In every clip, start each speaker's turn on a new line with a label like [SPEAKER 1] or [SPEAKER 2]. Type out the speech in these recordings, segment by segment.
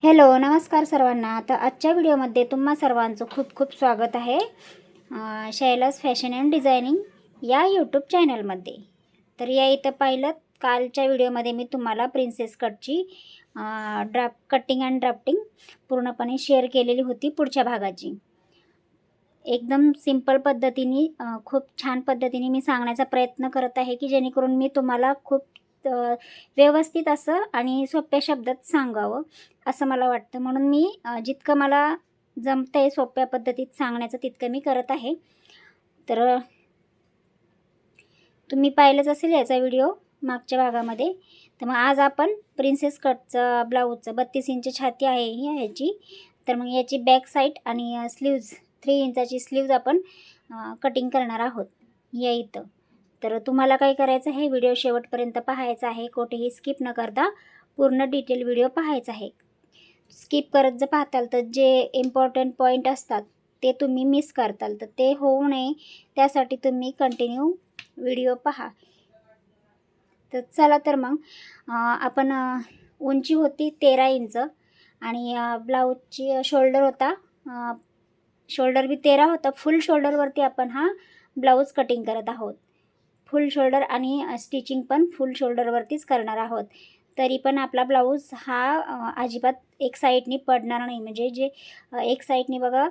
[SPEAKER 1] Hello, नमस्कार सर्वांना. तर आजच्या व्हिडिओमध्ये तुम्हा सर्वांचं खूप खूप स्वागत आहे शैलास फॅशन अँड डिझायनिंग या यूट्यूब चॅनलमध्ये. तर या इथं पाहिलं, कालच्या व्हिडिओमध्ये मी तुम्हाला प्रिन्सेस कटची कटिंग अँड ड्राफ्टिंग पूर्णपणे शेअर केलेली होती. पुढच्या भागाची एकदम सिंपल पद्धतीने खूप छान पद्धतीने मी सांगण्याचा प्रयत्न करत आहे की जेणेकरून मी तुम्हाला खूप व्यवस्थित असं आणि सोप्या शब्दात सांगावं असं मला वाटतं. म्हणून मी जितकं मला जमतं आहे सोप्या पद्धतीत सांगण्याचं तितकं मी करत आहे. तर तुम्ही पाहिलंच असेल याचा व्हिडिओ मागच्या भागामध्ये. तर मग आज आपण प्रिन्सेस कटचं ब्लाऊजचं 32 इंच छाती आहे ही ह्याची. तर मग याची बॅक साईड आणि स्लीव्ज 3 इंचाची स्लीव्ज आपण कटिंग करणार आहोत या इथं. तर तुम्हाला काय करायचं आहे, व्हिडिओ शेवटपर्यंत पाहायचा आहे. कुठेही स्किप न करता पूर्ण डिटेल व्हिडिओ पाहायचा आहे. स्किप करत जर पाहताल तर जे इम्पॉर्टंट पॉईंट असतात ते तुम्ही मिस करताल. तर ते होऊ नये त्यासाठी तुम्ही कंटिन्यू व्हिडिओ पहा. तर चला, तर मग आपण उंची होती 13 इंच आणि ब्लाऊजची शोल्डर होता, शोल्डर बी 13 होता. फुल शोल्डरवरती आपण हा ब्लाऊज कटिंग करत आहोत. फुल शोल्डर आणि स्टिचिंग पण फुल शोल्डरवरतीच करणार आहोत. तरी पण आपला ब्लाऊज हा अजिबात एक साईडनी पडणार नाही. म्हणजे जे एक साईडनी बघा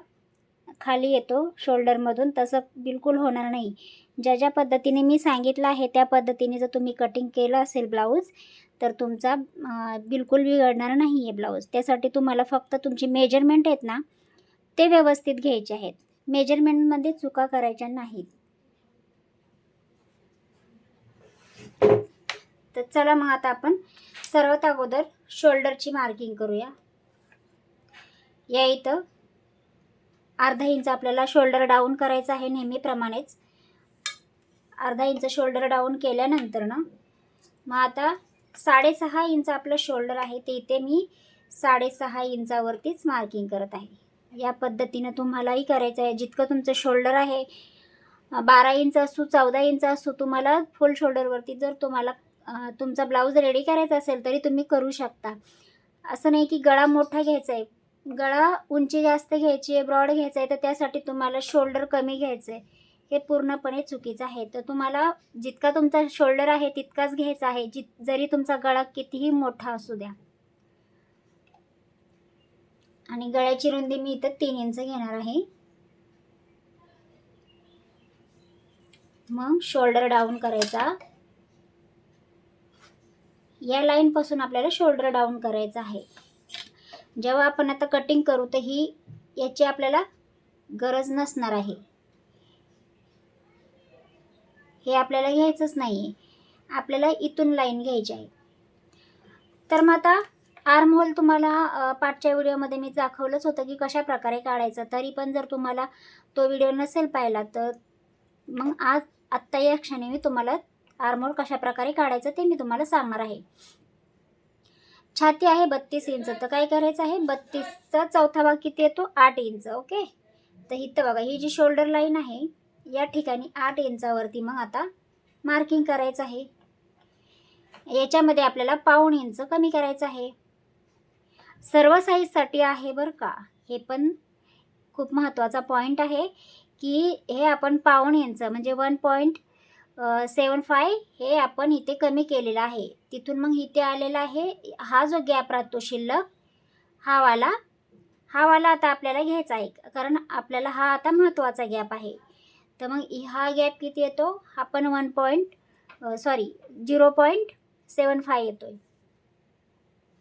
[SPEAKER 1] खाली येतो शोल्डरमधून, तसं बिलकुल होणार नाही. ज्या पद्धतीने मी सांगितलं आहे त्या पद्धतीने जर तुम्ही कटिंग केलं असेल ब्लाऊज तर तुमचा बिलकुल बिघडणार नाही आहे ब्लाऊज. त्यासाठी तुम्हाला फक्त तुमची मेजरमेंट आहेत ना ते व्यवस्थित घ्यायचे आहेत. मेजरमेंटमध्ये चुका करायच्या नाहीत. तर चला मग आता आपण सर्वात अगोदर शोल्डरची मार्किंग करूया. या इथं अर्धा इंच आपल्याला शोल्डर डाऊन करायचं आहे नेहमीप्रमाणेच. अर्धा इंच शोल्डर डाऊन केल्यानंतर ना मग आता 6.5 इंच आपलं शोल्डर आहे ते इथे मी 6.5 इंचावरतीच मार्किंग करत आहे. या पद्धतीनं तुम्हालाही करायचं आहे. जितकं तुमचं शोल्डर आहे 12 इंच असो 14 इंच असो, तुम्हाला फुल शोल्डरवरती जर तुम्हाला तुमचा ब्लाऊज रेडी करायचा असेल तरी तुम्ही करू शकता. असं नाही की गळा मोठा घ्यायचा आहे, गळा उंची जास्त घ्यायची आहे, ब्रॉड घ्यायचा आहे, तर त्यासाठी तुम्हाला शोल्डर कमी घ्यायचं आहे. हे पूर्णपणे चुकीचं आहे. तर तुम्हाला जितका तुमचा शोल्डर आहे तितकाच घ्यायचा आहे, जरी तुमचा गळा कितीही मोठा असू द्या. आणि गळ्याची रुंदी मी इथं 3 इंच घेणार आहे. मग शोल्डर डाऊन करायचा. या लाईनपासून आपल्याला शोल्डर डाऊन करायचं आहे. जेव्हा आपण आता कटिंग करू तर याची आपल्याला गरज नसणार आहे. हे आपल्याला घ्यायचंच नाही आहे. आपल्याला इथून लाईन घ्यायची आहे. तर मग आता आर्म होल तुम्हाला पाठच्या व्हिडिओमध्ये मी दाखवलंच होतं की कशा प्रकारे काढायचं. तरी पण जर तुम्हाला तो व्हिडिओ नसेल पाहिला तर मग आत्ता या क्षणी मी तुम्हाला आर्म होल कशा प्रकारे काढायचं ते मी तुम्हाला सांगणार आहे. छाती आहे 32 इंच. तर काय करायचं आहे, 32चा चौथा भाग किती येतो, 8 इंच. ओके. तर इथं बघा ही जी शोल्डर लाईन आहे या ठिकाणी 8 इंचावरती मग आता मार्किंग करायचं आहे. याच्यामध्ये आपल्याला पाऊण इंच कमी करायचं आहे. सर्व साईजसाठी आहे बरं का. हे पण खूप महत्त्वाचा पॉईंट आहे की हे आपण पाऊण इंच म्हणजे 1.75 हे आपण इथे कमी केलेलं आहे. तिथून मग इथे आलेला आहे. हा जो गॅप राहतो शिल्लक, हा वाला आता आपल्याला घ्यायचा आहे, कारण आपल्याला हा आता महत्त्वाचा गॅप आहे. तर मग हा गॅप किती येतो, हा पण 0.75 येतोय.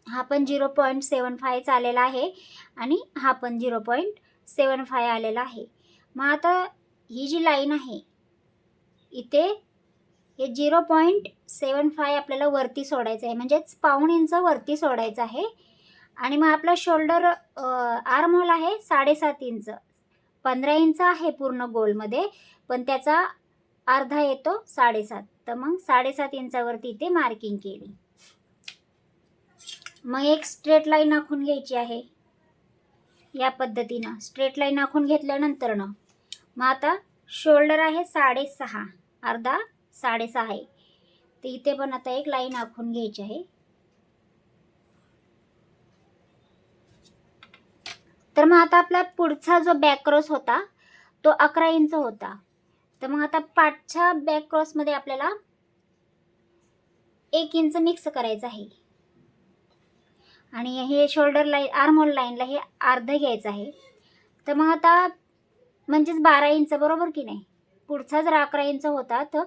[SPEAKER 1] हा पण 0.75 आलेला आहे आणि हा पण 0.75 आलेला आहे. मग आता ही जी लाईन आहे इथे हे 0.75 आपल्याला वरती सोडायचं आहे, म्हणजेच पाऊण इंच वरती सोडायचं आहे. आणि मग आपला शोल्डर आर्म होल आहे 7.5 इंच. 15 इंच आहे पूर्ण गोलमध्ये, पण त्याचा अर्धा येतो 7.5. तर मग 7.5 इंचावरती इथे मार्किंग केली. मग एक स्ट्रेट लाईन आखून घ्यायची आहे. या पद्धतीनं स्ट्रेट लाईन आखून घेतल्यानंतर ना मग आता शोल्डर आहे 6.5, अर्धा 6.5 आहे. तर इथे पण आता एक लाईन आखून घ्यायची आहे. तर मग आता आपला पुढचा जो बॅक क्रॉस होता तो 11 इंच होता. तर मग आता पाठच्या बॅक क्रॉसमध्ये आपल्याला 1 इंच मिक्स करायचं आहे आणि हे शोल्डर लाईन आर्महोल लाईनला हे अर्ध घ्यायचं आहे. तर मग आता म्हणजेच 12 इंच, बरोबर की नाही. पुढचा जर 11 इंच होता तर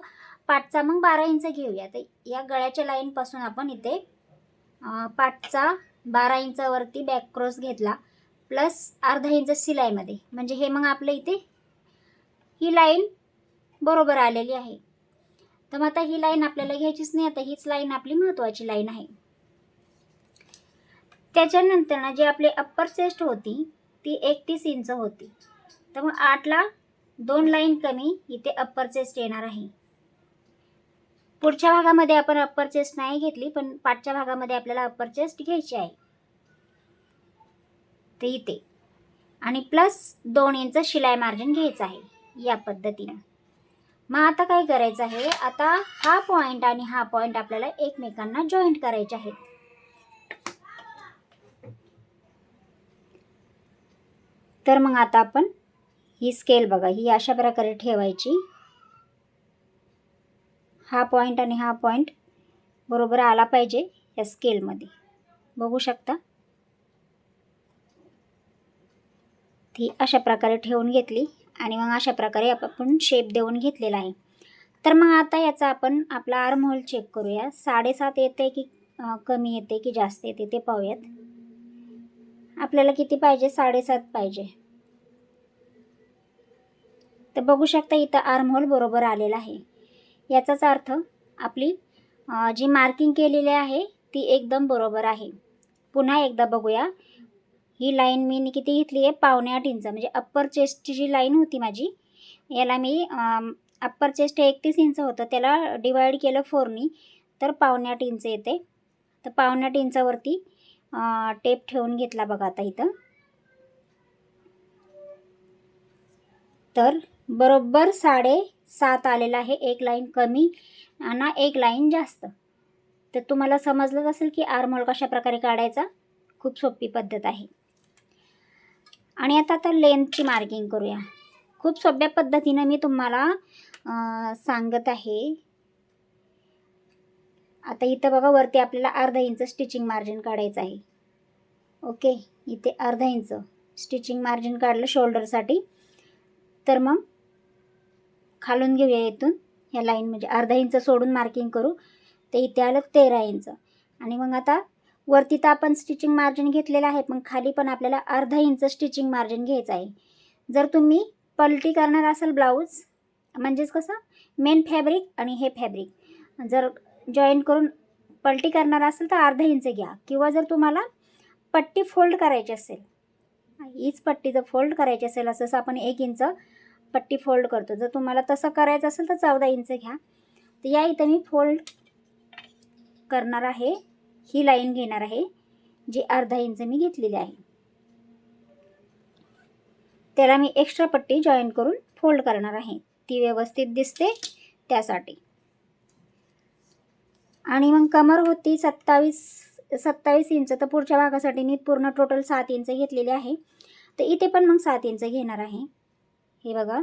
[SPEAKER 1] पाठचा मग 12 इंच घेऊया. तर या गळ्याच्या लाईनपासून आपण इथे पाठचा 12 इंचावरती बॅक क्रॉस घेतला प्लस अर्धा इंच शिलाईमध्ये, म्हणजे हे मग आपलं इथे ही लाईन बरोबर आलेली आहे. तर मग आता ही लाईन आपल्याला घ्यायचीच नाही. आता हीच लाईन आपली महत्त्वाची लाईन आहे. त्याच्यानंतर ना जे आपली अप्पर चेस्ट होती ती 31 इंच होती. तर मग 8ला 2 लाईन कमी इथे अप्पर चेस्ट येणार आहे. पुढच्या भागामध्ये आपण अप्पर चेस्ट नाही घेतली, पण पाठच्या भागामध्ये आपल्याला अप्पर चेस्ट घ्यायची आहे. ते इथे आणि प्लस 2 इंच शिलाई मार्जिन घ्यायचं आहे या पद्धतीनं. मग आता काय करायचं आहे, आता हा पॉईंट आणि हा पॉईंट आपल्याला एकमेकांना जॉईंट करायचे आहेत. तर मग आता आपण ही स्केल बघा, ही अशा प्रकारे ठेवायची. हा पॉईंट आणि हा पॉईंट बरोबर आला पाहिजे या स्केलमध्ये, बघू शकता. ती अशा प्रकारे ठेवून घेतली आणि मग अशा प्रकारे आपण शेप देऊन घेतलेला आहे. तर मग आता याचा आपण आपला आर्महोल चेक करूया. 7.5 येते की कमी येते की जास्त येते ते पाहूयात. आपल्याला किती पाहिजे, 7.5 पाहिजे. तर बघू शकता इथं आर्महोल बरोबर आलेला आहे. याचाच अर्थ आपली जी मार्किंग केलेली आहे ती एकदम बरोबर आहे. पुन्हा एकदा बघूया. ही लाईन मी किती घेतली आहे, 7.25 इंच, म्हणजे अप्पर चेस्टची जी लाईन होती माझी, याला मी अप्पर चेस्ट 31 इंच होतं, त्याला डिवाईड केलं 4नी, तर 7.25 इंच येते. तर 7.25 इंचावरती टेप ठेवून घेतला बघा आता इथं. तर बरोबर 7.5 आलेला आहे. एक लाईन कमी आणि एक लाईन जास्त. तर तुम्हाला समजलंच असेल की आर्महोल कशा प्रकारे काढायचा. खूप सोपी पद्धत आहे. आणि आता लेंथची मार्किंग करूया. खूप सोप्या पद्धतीने मी तुम्हाला सांगत आहे. आता इथं बघा, वरती आपल्याला अर्धा इंच स्टिचिंग मार्जिन काढायचं आहे. ओके, इथे अर्धा इंच स्टिचिंग मार्जिन काढलं शोल्डरसाठी. तर मग खालून घेऊया इथून ह्या लाईन, म्हणजे अर्धा इंच सोडून मार्किंग करू. ते इथे आलं 13 इंच. आणि मग आता वरती तर आपण स्टिचिंग मार्जिन घेतलेलं आहे, पण खाली पण आपल्याला अर्धा इंच स्टिचिंग मार्जिन घ्यायचं आहे. जर तुम्ही पलटी करणार असाल ब्लाऊज, म्हणजेच कसं मेन फॅब्रिक आणि हे फॅब्रिक जर जॉईन करून पलटी करणार असेल तर अर्धा इंच घ्या. किंवा जर तुम्हाला पट्टी फोल्ड करायची असेल, हीच पट्टी जर फोल्ड करायची असेल, असं आपण 1 इंच पट्टी फोल्ड करतो, जर तुम्हाला तसं करायचं असेल तर 14 इंच घ्या. तर या इथं मी फोल्ड करणार आहे, ही लाईन घेणार आहे जी अर्धा इंच मी घेतलेली आहे. त्याला मी एक्स्ट्रा पट्टी जॉईन करून फोल्ड करणार आहे, ती व्यवस्थित दिसते त्यासाठी. आणि मग कमर होती 27 इंच. तर पुढच्या भागासाठी मी पूर्ण टोटल 7 इंच घेतलेले आहे. तर इथे पण मग 7 इंच घेणार आहे. हे बघा,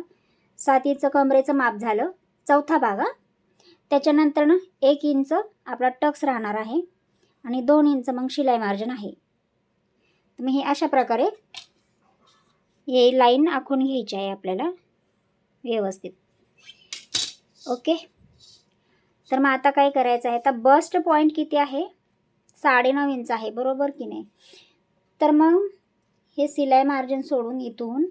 [SPEAKER 1] 7 इंच कमरेचं माप झालं. चौथा भाग. त्याच्यानंतर ना 1 इंच आपला टक्स राहणार आहे आणि 2 इंच मग शिलाई मार्जिन आहे. तर मी हे अशा प्रकारे हे लाईन आखून घ्यायची आहे आपल्याला व्यवस्थित. ओके, तर मग आता काय करायचं आहे, आता बस्ट पॉईंट किती आहे, 9.5 इंच आहे, बरोबर की नाही. तर मग हे शिलाई मार्जिन सोडून इथून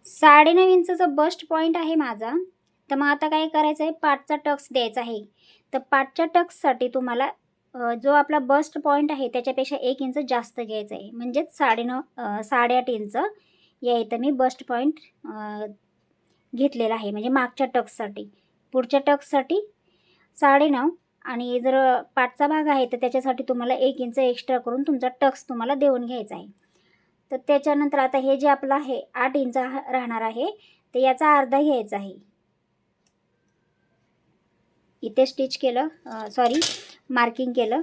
[SPEAKER 1] 9.5 इंचचा बस्ट पॉईंट आहे माझा. तर मग आता काय करायचं आहे, पाठचा टक्स द्यायचा आहे. तर पाठच्या टक्ससाठी तुम्हाला जो आपला बस्ट पॉईंट आहे त्याच्यापेक्षा 1 इंच जास्त घ्यायचं आहे, म्हणजेच 8.5 इंच या इथं मी बस्ट पॉईंट घेतलेला आहे, म्हणजे मागच्या टक्ससाठी. पुढच्या टक्ससाठी 9.5 आणि जर पाठचा भाग आहे तर त्याच्यासाठी तुम्हाला 1 इंच एक्स्ट्रा करून तुमचा टक्स तुम्हाला देऊन घ्यायचा आहे. तर त्याच्यानंतर आता हे जे आपलं आहे 8 इंच राहणार आहे, तर याचा अर्धा घ्यायचा आहे. इथे स्टिच केलं, मार्किंग केलं.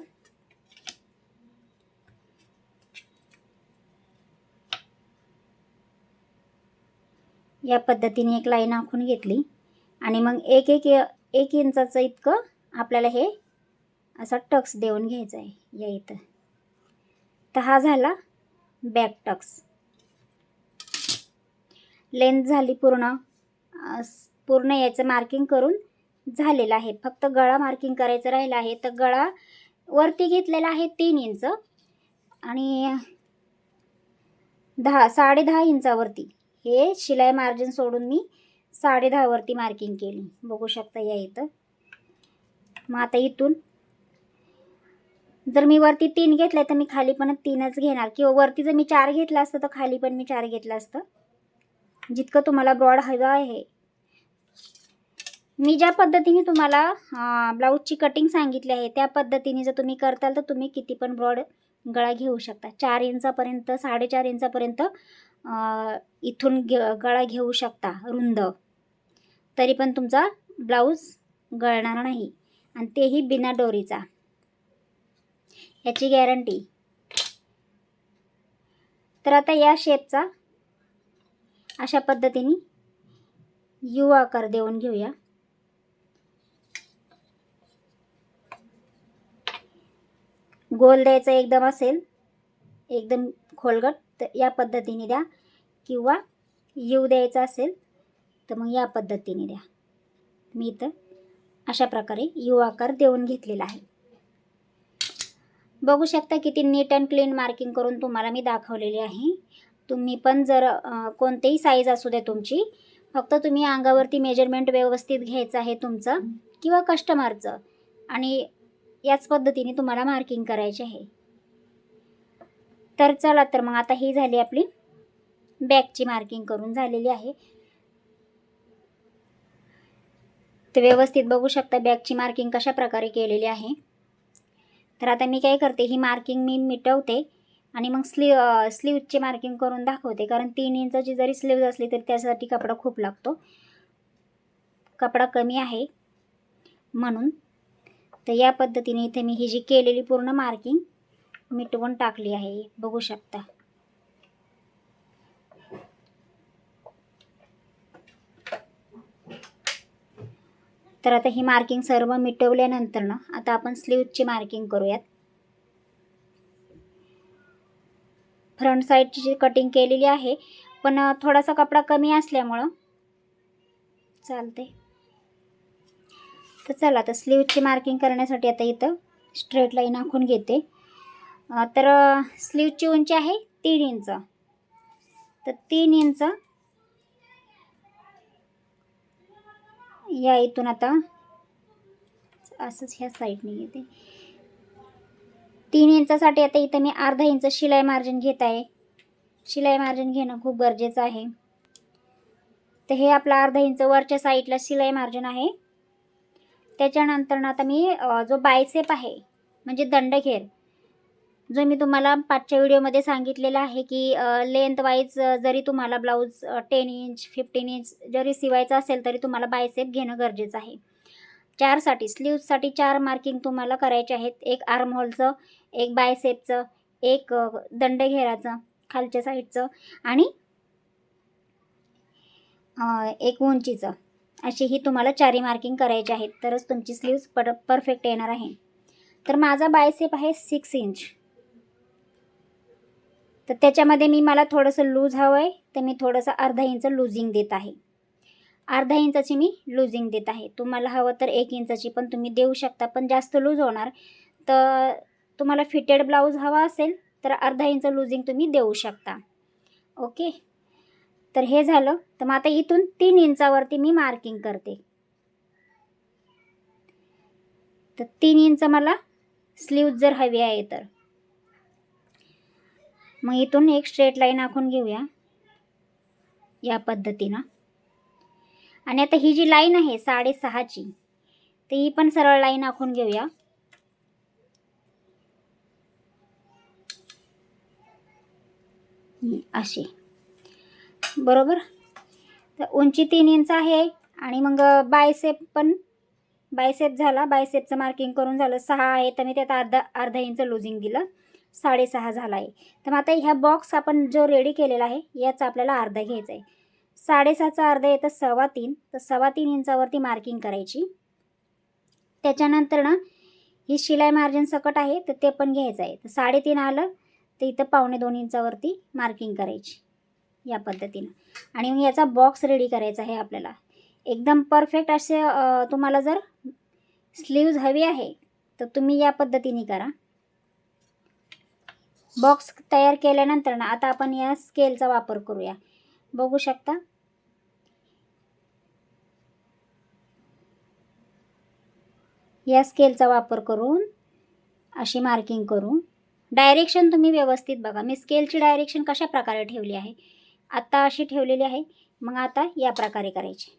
[SPEAKER 1] या पद्धतीने एक लाईन आखून घेतली आणि मग एक इंचाचं इतकं आपल्याला हे असा टक्स देऊन घ्यायचा आहे या इथं. तर हा झाला बॅक टक्स. लेंथ झाली पूर्ण याचं मार्किंग करून झालेलं आहे. फक्त गळा मार्किंग करायचं राहिलं आहे. तर गळा वरती घेतलेला आहे 3 इंच आणि 10.5 इंचावरती हे शिलाई मार्जिन सोडून मी 10.5 वरती मार्किंग केली. बघू शकता या इथं. मग आता इथून जर मी वरती 3 घेतले तर मी खाली पण 3च घेणार, किंवा वरती जर मी 4 घेतलं असतं तर खाली पण मी 4 घेतलं असतं, जितकं तुम्हाला ब्रॉड हवं आहे. मी ज्या पद्धतीने तुम्हाला ब्लाऊजची कटिंग सांगितली आहे त्या पद्धतीने जर तुम्ही करताल तर तुम्ही किती पण ब्रॉड गळा घेऊ शकता. 4 इंचापर्यंत 4.5 इंचापर्यंत इथून गळा घेऊ शकता रुंद, तरी पण तुमचा ब्लाऊज गळणार नाही, आणि तेही बिना दोरीचा, याची गॅरंटी. तर आता या शेपचा अशा पद्धतीने यू आकार देऊन घेऊया. गोल द्यायचा एकदम असेल एकदम खोलगट तर या पद्धतीने द्या, किंवा यू द्यायचा असेल तर मग या पद्धतीने द्या. मी इथं अशा प्रकारे यू आकार देऊन घेतलेला आहे. बघू शकता किती नीट अँड क्लीन मार्किंग करून तुम्हाला मी दाखवलेली आहे. तुम्ही पण जर कोणतेही साईज असू दे तुमची, फक्त तुम्ही अंगावरती मेजरमेंट व्यवस्थित घ्यायचं आहे तुमचं किंवा कस्टमरचं, आणि याच पद्धतीने तुम्हाला मार्किंग करायचे आहे. तर चला, तर मग आता ही झाली आपली बॅकची मार्किंग करून झालेली आहे. तर व्यवस्थित बघू शकता बॅकची मार्किंग कशा प्रकारे केलेली आहे. तर आता मी काय करते, ही मार्किंग मी मिटवते आणि मग स्लीवची मार्किंग करून दाखवते, कारण 3 इंचाची जरी स्लीव्ज असली तरी त्यासाठी कपडा खूप लागतो, कपडा कमी आहे म्हणून. तर या पद्धतीने इथे मी ही जी केलेली पूर्ण मार्किंग मिटवून टाकली आहे, बघू शकता. तर आता ही मार्किंग सर्व मिटवल्यानंतर ना आता आपण स्लीवची मार्किंग करूयात. फ्रंट साईडची जी कटिंग केलेली आहे, पण थोडासा कपडा कमी असल्यामुळं चालते. तर चला, आता स्लीवची मार्किंग करण्यासाठी आता इथं स्ट्रेट लाईन आखून घेते. तर स्लीवची उंची आहे 3 इंच. तर 3 इंच या इथून आता असंच ह्या साईडने घेते. 3 इंचासाठी आता इथं मी अर्धा इंच शिलाई मार्जिन घेत आहे. शिलाई मार्जिन घेणं खूप गरजेचं आहे. तर हे आपला अर्धा इंच वरच्या साईडला शिलाई मार्जिन आहे. त्याच्यानंतर आता मी जो बायसेप आहे म्हणजे दंडघेर, जो मी तुम्हाला पाठच्या व्हिडिओमध्ये सांगितलेला आहे की लेंथ वाईज जरी तुम्हाला ब्लाऊज 10 इंच 15 इंच जरी शिवायचा असेल तरी तुम्हाला बायसेप घेणं गरजेचं आहे. 4साठी स्लीव्जसाठी 4 मार्किंग तुम्हाला करायचे आहेत. एक आर्महोलचं, एक बायसेपचं, एक दंडघेराचं खालच्या साईडचं, आणि एक उंचीचं. अशी ही तुम्हाला 4 मार्किंग करायची आहेत, तरच तुमची स्लीव्ज परफेक्ट येणार आहे. तर माझा बायसेप आहे 6 इंच. तर त्याच्यामध्ये मला थोडंसं लूज हवं आहे, तर मी थोडंसं अर्धा इंच लूजिंग देत आहे. अर्धा इंचाची मी लूजिंग देत आहे. तुम्हाला हवं तर 1 इंचाची पण तुम्ही देऊ शकता, पण जास्त लूज होणार. तर तुम्हाला फिटेड ब्लाऊज हवा असेल तर अर्धा इंच लूजिंग तुम्ही देऊ शकता. ओके. तर हे झालं. तर मग आता इथून 3 इंचावरती मी मार्किंग करते. तर 3 इंच मला स्लीव्ज जर हवी आहे तर मग इथून एक स्ट्रेट लाईन आखून घेऊया या पद्धतीनं. आणि आता ही जी लाईन आहे 6.5ची, तर ही पण सरळ लाईन आखून घेऊया. अशी बरोबर. तर उंची 3 इंच आहे, आणि मग बायसेप झाला. बायसेपचं मार्किंग करून झालं 6 आहे, तर मी त्यात अर्धा इंच लूजिंग दिलं, 6.5 झाला आहे. तर मग आता ह्या बॉक्स आपण जो रेडी केलेला आहे याचा आपल्याला अर्धा घ्यायचा आहे. 7.5चा अर्धा येतं 3.25, तर 3.25 इंचावरती मार्किंग करायची. त्याच्यानंतर ना ही शिलाई मार्जिन सकट आहे तर ते पण घ्यायचं आहे. तर 3.5 आलं तर इथं 2.25 इंचावरती मार्किंग करायची या पद्धतीनं. आणि मग याचा बॉक्स रेडी करायचा आहे आपल्याला. एकदम परफेक्ट असे तुम्हाला जर स्लीव्ज हवी आहे तर तुम्ही या पद्धतीने करा. बॉक्स तयार केल्यानंतर ना आता आपण या स्केलचा वापर करूया. बघू शकता या स्केलचा वापर करून अशी मार्किंग करू. डायरेक्शन तुम्ही व्यवस्थित बघा. मी स्केलची डायरेक्शन कशा प्रकारे ठेवली आहे, आता अशी ठेवलेली आहे. मग आता या प्रकारे करायची.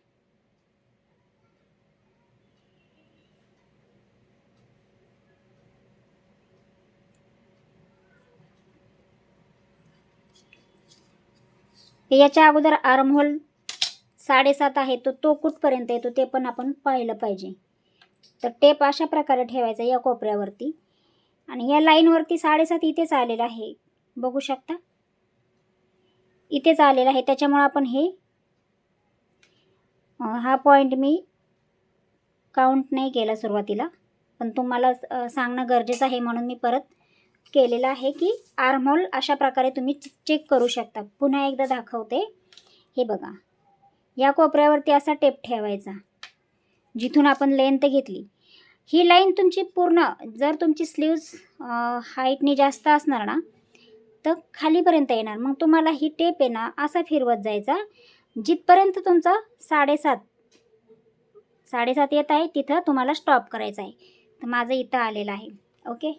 [SPEAKER 1] याच्या अगोदर आर्महोल 7.5 आहे तो कुठपर्यंत येतो ते पण आपण पाहिलं पाहिजे. तर टेप अशा प्रकारे ठेवायचा या कोपऱ्यावरती आणि या लाईनवरती 7.5 इथेच आलेला आहे. बघू शकता इथेच आलेला आहे. त्याच्यामुळे आपण हा पॉईंट मी काउंट नाही केला सुरुवातीला, पण तुम्हाला सांगणं गरजेचं आहे म्हणून मी परत केलेलं आहे की आर्महोल अशा प्रकारे तुम्ही चेक करू शकता. पुन्हा एकदा दाखवते. हे बघा या कोपऱ्यावरती असा टेप ठेवायचा जिथून आपण लेंथ घेतली. ही लाईन तुमची पूर्ण, जर तुमची स्लीव्ज हाईटनी जास्त असणार ना तर खालीपर्यंत येणार. मग तुम्हाला ही टेप आहे ना असा फिरवत जायचा जिथपर्यंत तुमचा 7.5 येत आहे तिथं तुम्हाला स्टॉप करायचं आहे. तर माझं इथं आलेलं आहे. ओके.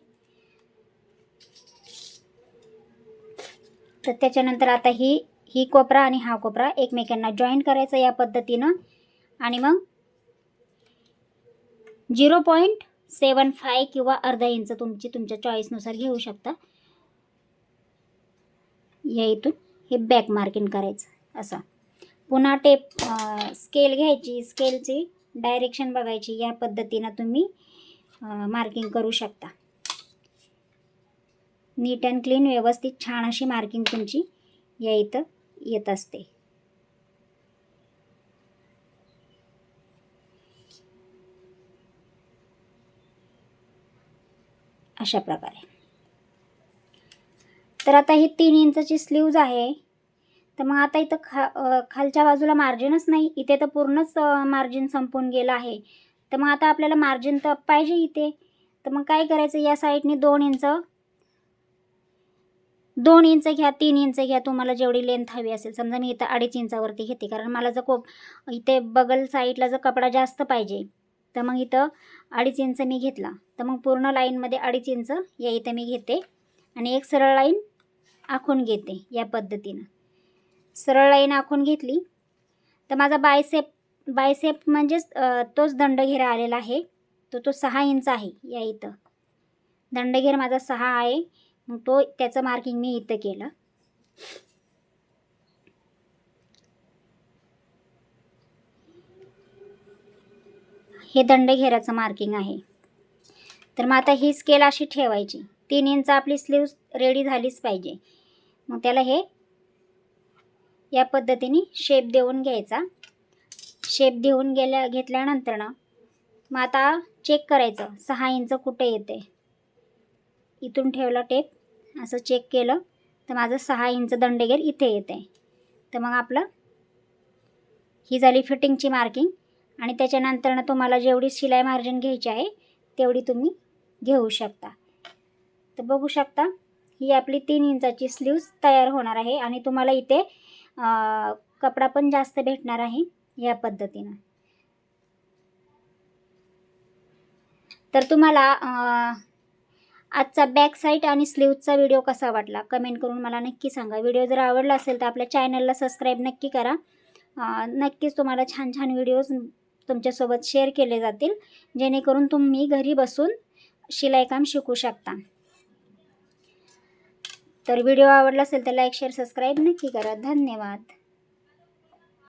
[SPEAKER 1] तर त्याच्यानंतर आता ही कोपरा आणि हा कोपरा एकमेकांना जॉईन करायचा या पद्धतीनं आणि मग 0.75 किंवा अर्धा इंच तुमच्या चॉईसनुसार घेऊ शकता. या इथून हे बॅक मार्किंग करायचं असं. पुन्हा टेप स्केल घ्यायची, स्केलची डायरेक्शन बघायची. या पद्धतीनं तुम्ही मार्किंग करू शकता. नीट अँड क्लीन व्यवस्थित छान अशी मार्किंग तुमची या इथं येत असते. अशा प्रकारे. तर आता ही 3 इंचाची स्लीव्ज आहे. तर मग आता इथं खालच्या बाजूला मार्जिनच नाही. इथे तर पूर्णच मार्जिन संपून गेलं आहे. तर मग आता आपल्याला मार्जिन तर पाहिजे इथे. तर मग काय करायचं, या साईडने 2 इंच घ्या, 3 इंच घ्या, तुम्हाला जेवढी लेंथ हवी असेल. समजा मी इथं 2.5 इंचावरती घेते कारण मला जर इथे बगल साईडला जर कपडा जास्त पाहिजे तर मग इथं 2.5 इंच मी घेतला. तर मग पूर्ण लाईनमध्ये 2.5 इंच या इथं मी घेते आणि एक सरळ लाईन आखून घेते. या पद्धतीनं सरळ लाईन आखून घेतली तर माझा बायसेप म्हणजेच तोच दंडघेरा आलेला आहे. तो 6 इंच आहे. या इथं दंडघेर माझा 6 आहे. मग त्याचं मार्किंग मी इथं केलं. हे दंडघेराचं मार्किंग आहे. तर मग आता ही स्केल अशी ठेवायची. 3 इंच आपली स्लीव्ज रेडी झालीच पाहिजे. मग त्याला हे या पद्धतीने शेप देऊन घ्यायचा. शेप देऊन घेतल्यानंतर ना मग आता चेक करायचं 6 इंच कुठे येते. इथून ठेवला टेप, असं चेक केलं तर माझं 6 इंच दंडघेर इथे येते. तर मग आपलं ही झाली फिटिंगची मार्किंग. आणि त्याच्यानंतर तुम्हाला जेवढी शिलाई मार्जिन घ्यायची आहे तेवढी तुम्ही घेऊ शकता. तर बघू शकता ही आपली 3 इंचाची स्लीव्ज तयार होणार आहे आणि तुम्हाला इथे कपडा पण जास्त भेटणार आहे या पद्धतीनं. तर तुम्हाला आजचा बॅक साईड आणि स्लीव्जचा व्हिडिओ कसा वाटला कमेंट करून मला नक्की सांगा. व्हिडिओ जर आवडला असेल तर आपल्या चॅनलला सबस्क्राईब नक्की करा. नक्कीच तुम्हाला छान छान व्हिडिओज तुमच्यासोबत शेअर केले जातील जेणेकरून तुम्ही घरी बसून शिलाईकाम शिकू शकता. तर व्हिडिओ आवडला असेल तर लाईक शेअर सबस्क्राईब नक्की करा. धन्यवाद.